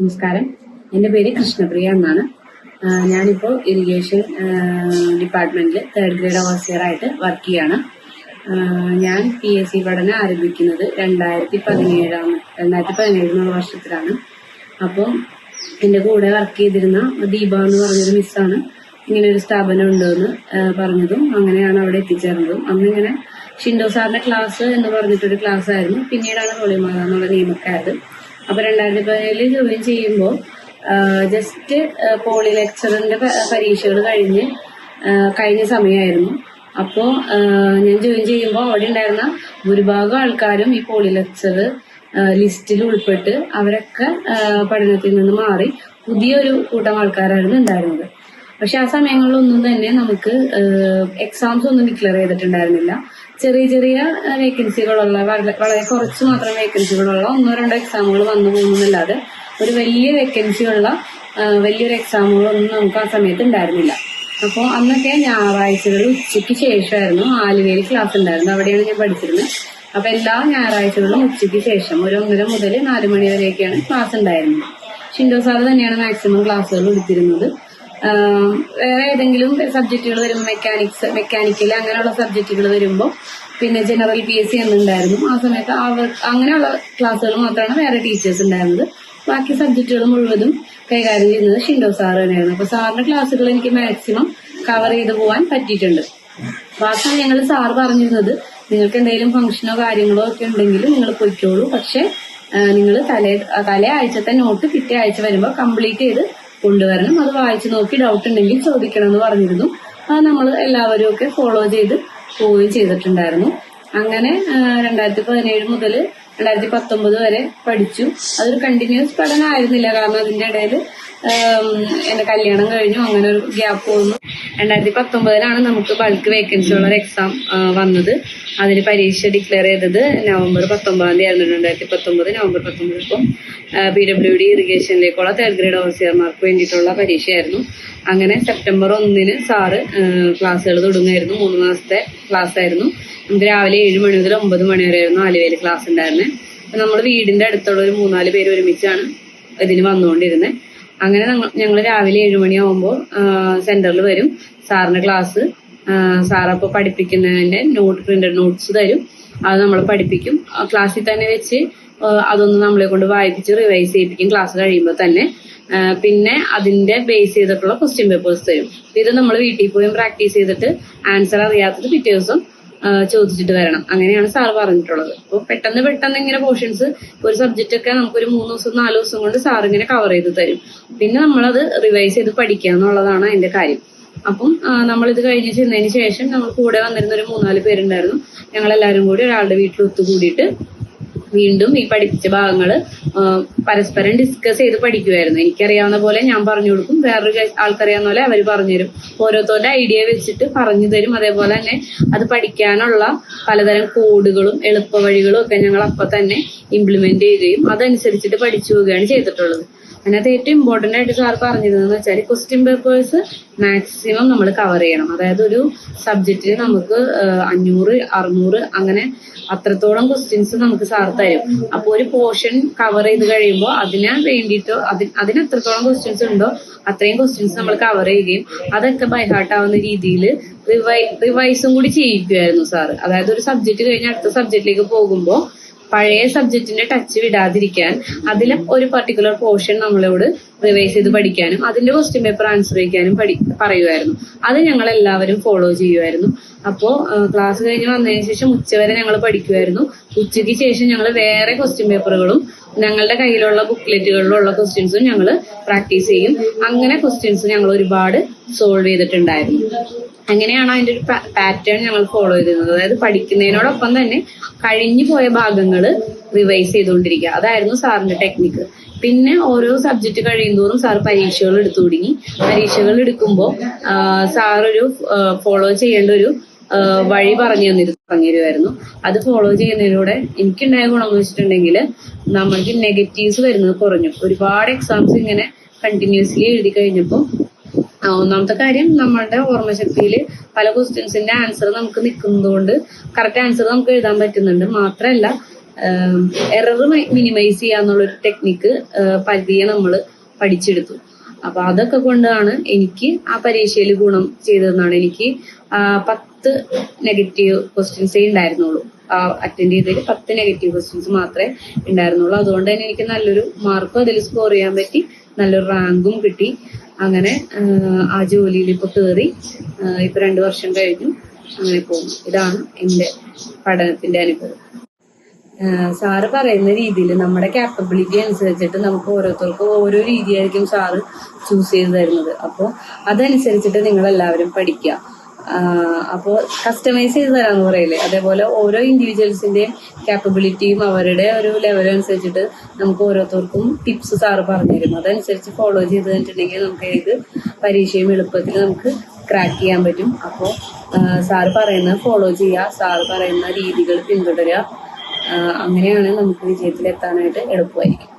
നമസ്കാരം. എൻ്റെ പേര് കൃഷ്ണപ്രിയ എന്നാണ്. ഞാനിപ്പോൾ ഇറിഗേഷൻ ഡിപ്പാർട്ട്മെന്റിൽ 3rd ഗ്രേഡ് ഓവർസിയർ ആയിട്ട് വർക്ക് ചെയ്യാണ്. ഞാൻ PSC പഠനം ആരംഭിക്കുന്നത് 2017 വർഷത്തിലാണ്. അപ്പോൾ എൻ്റെ കൂടെ വർക്ക് ചെയ്തിരുന്ന ദീപ എന്ന് പറഞ്ഞൊരു മിസ്സാണ് ഇങ്ങനെ ഒരു സ്ഥാപനം ഉണ്ടെന്ന് പറഞ്ഞതും അങ്ങനെയാണ് അവിടെ എത്തിച്ചേർന്നതും. അന്നിങ്ങനെ ഷിൻഡോ സാറിന്റെ ക്ലാസ് എന്ന് പറഞ്ഞിട്ടൊരു ക്ലാസ് ആയിരുന്നു. പിന്നീടാണ് റോളിമാല എന്നുള്ള നിയമക്കായത്. അപ്പൊ 2017 ജോയിൻ ചെയ്യുമ്പോൾ ജസ്റ്റ് പോളി ലെക്ചറിന്റെ പരീക്ഷകൾ കഴിഞ്ഞ സമയമായിരുന്നു. അപ്പോൾ ഞാൻ ജോയിൻ ചെയ്യുമ്പോൾ അവിടെ ഉണ്ടായിരുന്ന ഭൂരിഭാഗം ആൾക്കാരും ഈ പോളി ലെക്ചർ ലിസ്റ്റിൽ ഉൾപ്പെട്ട് അവരൊക്കെ പഠനത്തിൽ നിന്ന് മാറി പുതിയൊരു കൂട്ടം ആൾക്കാരായിരുന്നു ഉണ്ടായിരുന്നത്. പക്ഷെ ആ സമയങ്ങളിലൊന്നും തന്നെ നമുക്ക് എക്സാംസ് ഒന്നും ഡിക്ലെയർ ചെയ്തിട്ടുണ്ടായിരുന്നില്ല. ചെറിയ ചെറിയ വേക്കൻസികളുള്ള വളരെ കുറച്ച് മാത്രം വേക്കൻസികളുള്ള 1-2 എക്സാമുകൾ വന്നു പോകുന്നല്ലാതെ ഒരു വലിയൊരു എക്സാമുകളൊന്നും നമുക്ക് ആ സമയത്ത് ഉണ്ടായിരുന്നില്ല. അപ്പോൾ അന്നൊക്കെ ഞായറാഴ്ചകൾ ഉച്ചയ്ക്ക് ശേഷമായിരുന്നു ആലുവയിൽ ക്ലാസ് ഉണ്ടായിരുന്നത്. അവിടെയാണ് ഞാൻ പഠിച്ചിരുന്നത്. അപ്പൊ എല്ലാ ഞായറാഴ്ചകളും ഉച്ചയ്ക്ക് ശേഷം ഒരു 1:30 മുതൽ 4 മണി വരെയൊക്കെയാണ് ക്ലാസ് ഉണ്ടായിരുന്നത്. ഷിൻഡോ സാർ തന്നെയാണ് മാക്സിമം ക്ലാസ്സുകൾ എടുത്തിരുന്നത്. വേറെ ഏതെങ്കിലും സബ്ജക്റ്റുകൾ വരുമ്പോൾ മെക്കാനിക്കൽ അങ്ങനെയുള്ള സബ്ജക്റ്റുകൾ വരുമ്പോൾ പിന്നെ ജനറൽ PSC എന്നുണ്ടായിരുന്നു. ആ സമയത്ത് അങ്ങനെയുള്ള ക്ലാസ്സുകൾ മാത്രമാണ് വേറെ ടീച്ചേഴ്സ് ഉണ്ടായിരുന്നത്. ബാക്കി സബ്ജക്റ്റുകൾ മുഴുവനും കൈകാര്യം ചെയ്യുന്നത് ഷിൻഡോ സാർ തന്നെയായിരുന്നു. അപ്പൊ സാറിന്റെ ക്ലാസ്സുകൾ എനിക്ക് മാക്സിമം കവർ ചെയ്ത് പോകാൻ പറ്റിയിട്ടുണ്ട്. അപ്പൊ ആ സമയങ്ങളിൽ സാർ പറഞ്ഞിരുന്നത്, നിങ്ങൾക്ക് എന്തെങ്കിലും ഫംഗ്ഷനോ കാര്യങ്ങളോ ഒക്കെ ഉണ്ടെങ്കിൽ നിങ്ങൾ പൊയ്ക്കോളൂ, പക്ഷെ നിങ്ങൾ തലേ ആഴ്ചത്തെ നോട്ട് പിറ്റേ ആഴ്ച വരുമ്പോൾ കംപ്ലീറ്റ് ചെയ്ത് കൊണ്ടുവരണം. അത് വായിച്ചു നോക്കി ഡൗട്ട് ഉണ്ടെങ്കിൽ ചോദിക്കണം എന്ന് പറഞ്ഞിരുന്നു. അത് നമ്മൾ എല്ലാവരും ഒക്കെ ഫോളോ ചെയ്ത് പോവുകയും ചെയ്തിട്ടുണ്ടായിരുന്നു. അങ്ങനെ 2017 മുതൽ 2019 വരെ പഠിച്ചു. അതൊരു കണ്ടിന്യൂസ് പഠനമായിരുന്നില്ല, കാരണം അതിന്റെ ഇടയിൽ എന്റെ കല്യാണം കഴിഞ്ഞു, അങ്ങനെ ഒരു ഗ്യാപ്പ് വന്നു. 2019 നമുക്ക് ബൾക്ക് വേക്കൻസി ഉള്ള ഒരു എക്സാം വന്നത്. അതിന് പരീക്ഷ ഡിക്ലെയർ ചെയ്തത് നവംബർ 19 ആയിരുന്നു. 2019 നവംബർ 19. ഇപ്പം PWD ഇറിഗേഷനിലേക്കുള്ള 3rd ഗ്രേഡ് ഓവർസിയർമാർക്ക് വേണ്ടിയിട്ടുള്ള പരീക്ഷയായിരുന്നു. അങ്ങനെ സെപ്റ്റംബർ 1 സാറ് ക്ലാസ്സുകൾ തുടങ്ങുമായിരുന്നു. 3 മാസത്തെ ക്ലാസ് ആയിരുന്നു. നമുക്ക് രാവിലെ 7 മണി മുതൽ 9 മണി വരെ ആയിരുന്നു ആലുവയിൽ ക്ലാസ് ഉണ്ടായിരുന്നത്. നമ്മൾ വീടിന്റെ അടുത്തുള്ള ഒരു 3-4 പേര് ഒരുമിച്ചാണ് ഇതിന് വന്നുകൊണ്ടിരുന്നത്. അങ്ങനെ ഞങ്ങൾ രാവിലെ 7 മണിയാവുമ്പോൾ സെന്ററിൽ വരും. സാറിന്റെ ക്ലാസ് സാറപ്പോൾ പഠിപ്പിക്കുന്നതിന്റെ പ്രിന്റഡ് നോട്ട്സ് തരും. അത് നമ്മൾ പഠിപ്പിക്കും. ക്ലാസ്സിൽ തന്നെ വെച്ച് അതൊന്ന് നമ്മളെ കൊണ്ട് വായിപ്പിച്ച് റിവൈസ് ചെയ്യിപ്പിക്കും ക്ലാസ് കഴിയുമ്പോൾ തന്നെ. പിന്നെ അതിന്റെ ബേസ് ചെയ്തിട്ടുള്ള ക്വസ്റ്റ്യൻ പേപ്പേഴ്സ് തരും. ഇത് നമ്മൾ വീട്ടിൽ പോയും പ്രാക്ടീസ് ചെയ്തിട്ട് ആൻസർ അറിയാത്തത് പിറ്റേ ദിവസം ചോദിച്ചിട്ട് വരണം. അങ്ങനെയാണ് സാർ പറഞ്ഞിട്ടുള്ളത്. അപ്പോൾ പെട്ടെന്ന് ഇങ്ങനെ പോർഷൻസ് ഒരു സബ്ജക്റ്റ് ഒക്കെ നമുക്കൊരു 3 ദിവസം 4 ദിവസം കൊണ്ട് സാർ ഇങ്ങനെ കവർ ചെയ്ത് തരും. പിന്നെ നമ്മളത് റിവൈസ് ചെയ്ത് പഠിക്കുക എന്നുള്ളതാണ് അതിന്റെ കാര്യം. അപ്പം നമ്മളിത് കഴിഞ്ഞ് ചെന്നതിന് ശേഷം നമ്മൾ കൂടെ വന്നിരുന്ന ഒരു 3-4 പേരുണ്ടായിരുന്നു. ഞങ്ങളെല്ലാവരും കൂടി ഒരാളുടെ വീട്ടിൽ ഒത്തുകൂടിയിട്ട് വീണ്ടും ഈ പഠിപ്പിച്ച ഭാഗങ്ങൾ പരസ്പരം ഡിസ്കസ് ചെയ്ത് പഠിക്കുമായിരുന്നു. എനിക്കറിയാവുന്ന പോലെ ഞാൻ പറഞ്ഞു കൊടുക്കും, വേറൊരു ആൾക്കറിയാവുന്ന പോലെ അവർ പറഞ്ഞുതരും. ഓരോരുത്തരുടെ ഐഡിയ വെച്ചിട്ട് പറഞ്ഞു തരും. അതേപോലെ തന്നെ അത് പഠിക്കാനുള്ള പലതരം കോഡുകളും എളുപ്പ വഴികളും ഒക്കെ ഞങ്ങൾ അപ്പം തന്നെ ഇംപ്ലിമെന്റ് ചെയ്യുകയും അതനുസരിച്ചിട്ട് പഠിച്ചു പോവുകയാണ് ചെയ്തിട്ടുള്ളത്. അതിനകത്ത് ഏറ്റവും ഇമ്പോർട്ടന്റ് ആയിട്ട് സാർ പറഞ്ഞിരുന്നതെന്ന് വെച്ചാൽ ക്വസ്റ്റ്യൻ പേപ്പേഴ്സ് മാക്സിമം നമ്മൾ കവർ ചെയ്യണം. അതായത് ഒരു സബ്ജക്റ്റിന് നമുക്ക് 500, 600 അങ്ങനെ അത്രത്തോളം ക്വസ്റ്റ്യൻസ് നമുക്ക് സാർ തരും. അപ്പോൾ ഒരു പോർഷൻ കവർ ചെയ്ത് കഴിയുമ്പോൾ അതിന് വേണ്ടിയിട്ട് അതിന് എത്രത്തോളം ക്വസ്റ്റ്യൻസ് ഉണ്ടോ അത്രയും ക്വസ്റ്റ്യൻസ് നമ്മൾ കവർ ചെയ്യുകയും അതൊക്കെ ബൈഹാർട്ട് ആവുന്ന രീതിയിൽ റിവൈസും കൂടി ചെയ്യിക്കുമായിരുന്നു സാറ്. അതായത് ഒരു സബ്ജക്റ്റ് കഴിഞ്ഞ് അടുത്ത സബ്ജക്റ്റിലേക്ക് പോകുമ്പോൾ പഴയ സബ്ജക്റ്റിന്റെ ടച്ച് വിടാതിരിക്കാൻ അതിലും ഒരു പർട്ടിക്കുലർ പോർഷൻ നമ്മളോട് റിവൈസ് ചെയ്ത് പഠിക്കാനും അതിന്റെ ക്വസ്റ്റ്യൻ പേപ്പർ ആൻസർ ചെയ്യാനും പറയുമായിരുന്നു. അത് ഞങ്ങൾ എല്ലാവരും ഫോളോ ചെയ്യുമായിരുന്നു. അപ്പോൾ ക്ലാസ് കഴിഞ്ഞ് വന്നതിന് ശേഷം ഉച്ചവരെ ഞങ്ങൾ പഠിക്കുമായിരുന്നു. ഉച്ചയ്ക്ക് ശേഷം ഞങ്ങൾ വേറെ ക്വസ്റ്റ്യൻ പേപ്പറുകളും ഞങ്ങളുടെ കയ്യിലുള്ള ബുക്ക്ലെറ്റുകളിലുള്ള ക്വസ്റ്റ്യൻസും ഞങ്ങൾ പ്രാക്ടീസ് ചെയ്യും. അങ്ങനെ ക്വസ്റ്റ്യൻസ് ഞങ്ങൾ ഒരുപാട് സോൾവ് ചെയ്തിട്ടുണ്ടായിരുന്നു. അങ്ങനെയാണ് അതിന്റെ ഒരു പാറ്റേൺ ഞങ്ങൾ ഫോളോ ചെയ്തിരുന്നത്. അതായത് പഠിക്കുന്നതിനോടൊപ്പം തന്നെ കഴിഞ്ഞു പോയ ഭാഗങ്ങൾ റിവൈസ് ചെയ്തുകൊണ്ടിരിക്കുക. അതായിരുന്നു സാറിന്റെ ടെക്നിക്ക്. പിന്നെ ഓരോ സബ്ജക്റ്റ് കഴിയുന്തോറും സാർ പരീക്ഷകൾ എടുത്തു തുടങ്ങി. പരീക്ഷകൾ എടുക്കുമ്പോൾ സാറൊരു ഫോളോ ചെയ്യേണ്ട ഒരു വഴി പറഞ്ഞു തരുമായിരുന്നു. അത് ഫോളോ ചെയ്യുന്നതിലൂടെ എനിക്കുണ്ടായ ഗുണമെന്ന് വെച്ചിട്ടുണ്ടെങ്കിൽ നമ്മൾക്ക് നെഗറ്റീവ്സ് വരുന്നത് കുറഞ്ഞു. ഒരുപാട് എക്സാംസ് ഇങ്ങനെ കണ്ടിന്യൂസ്ലി എഴുതി കഴിഞ്ഞപ്പോൾ ഒന്നാമത്തെ കാര്യം, നമ്മളുടെ ഓർമ്മശക്തിയിൽ പല ക്വസ്റ്റ്യൻസിന്റെ ആൻസർ നമുക്ക് നിൽക്കുന്നതുകൊണ്ട് കറക്റ്റ് ആൻസർ നമുക്ക് എഴുതാൻ പറ്റുന്നുണ്ട്. മാത്രമല്ല എറർ മിനിമൈസ് ചെയ്യാന്നുള്ളൊരു ടെക്നിക്ക് പതിയെ നമ്മൾ പഠിച്ചെടുത്തു. അപ്പൊ അതൊക്കെ കൊണ്ടാണ് എനിക്ക് ആ പരീക്ഷയിൽ ഗുണം ചെയ്തതെന്നാണ്. എനിക്ക് 10 നെഗറ്റീവ് ക്വസ്റ്റ്യൻസേ ഉണ്ടായിരുന്നുള്ളൂ. അറ്റൻഡ് ചെയ്തതിൽ 10 നെഗറ്റീവ് ക്വസ്റ്റ്യൻസ് മാത്രമേ ഉണ്ടായിരുന്നുള്ളൂ. അതുകൊണ്ട് തന്നെ എനിക്ക് നല്ലൊരു മാർക്കും അതിൽ സ്കോർ ചെയ്യാൻ പറ്റി, നല്ലൊരു റാങ്കും കിട്ടി. അങ്ങനെ ആ ജോലിയിൽ ഇപ്പൊ കയറി ഇപ്പൊ 2 വർഷം കഴിഞ്ഞു, അങ്ങനെ പോകുന്നു. ഇതാണ് എന്റെ പഠനത്തിന്റെ അനുഭവം. സാറ് പറയുന്ന രീതിയിൽ നമ്മുടെ കാപ്പബിലിറ്റി അനുസരിച്ചിട്ട് നമുക്ക് ഓരോരുത്തർക്കും ഓരോ രീതിയായിരിക്കും സാറ് ചൂസ് ചെയ്ത് തരുന്നത്. അപ്പോൾ അതനുസരിച്ചിട്ട് നിങ്ങൾ എല്ലാവരും പഠിക്കുക. അപ്പോൾ കസ്റ്റമൈസ് ചെയ്ത് തരാന്ന് പറയില്ലേ, അതേപോലെ ഓരോ ഇൻഡിവിജ്വൽസിന്റെയും കാപ്പബിലിറ്റിയും അവരുടെ ഒരു ലെവലും അനുസരിച്ചിട്ട് നമുക്ക് ഓരോരുത്തർക്കും ടിപ്സ് സാറ് പറഞ്ഞുതരും. അതനുസരിച്ച് ഫോളോ ചെയ്ത് കഴിഞ്ഞിട്ടുണ്ടെങ്കിൽ നമുക്ക് ഏത് പരീക്ഷയും എളുപ്പത്തിൽ നമുക്ക് ക്രാക്ക് ചെയ്യാൻ പറ്റും. അപ്പോൾ സാറ് പറയുന്നത് ഫോളോ ചെയ്യുക, സാറ് പറയുന്ന രീതികൾ പിന്തുടരുക. അങ്ങനെയാണ് നമുക്ക് വിജയത്തിലെത്താനായിട്ട് എളുപ്പമായിരിക്കും.